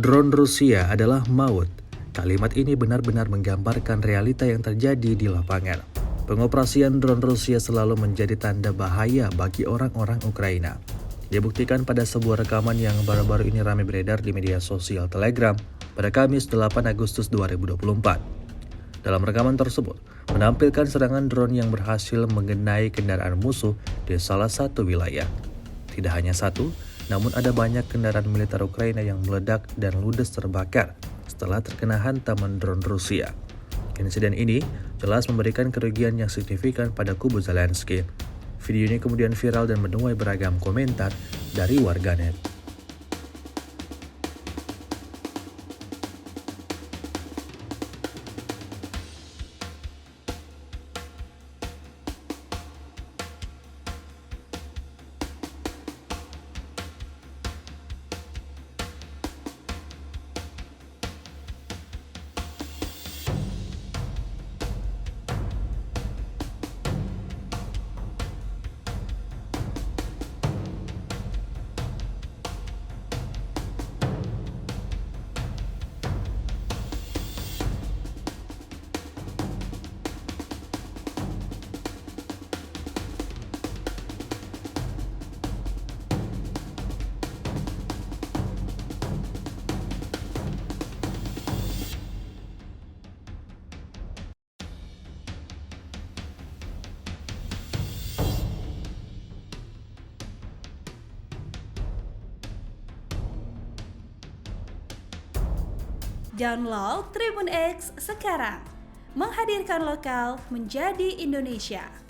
Drone Rusia adalah maut. Kalimat ini benar-benar menggambarkan realita yang terjadi di lapangan. Pengoperasian drone Rusia selalu menjadi tanda bahaya bagi orang-orang Ukraina. Dibuktikan pada sebuah rekaman yang baru-baru ini ramai beredar di media sosial Telegram pada Kamis 8 Agustus 2024. Dalam rekaman tersebut, menampilkan serangan drone yang berhasil mengenai kendaraan musuh di salah satu wilayah. Tidak hanya satu, namun ada banyak kendaraan militer Ukraina yang meledak dan ludes terbakar setelah terkena hantaman drone Rusia. Insiden ini jelas memberikan kerugian yang signifikan pada kubu Zelensky. Video ini kemudian viral dan menuai beragam komentar dari warganet. Download Tribun X sekarang, menghadirkan lokal menjadi Indonesia.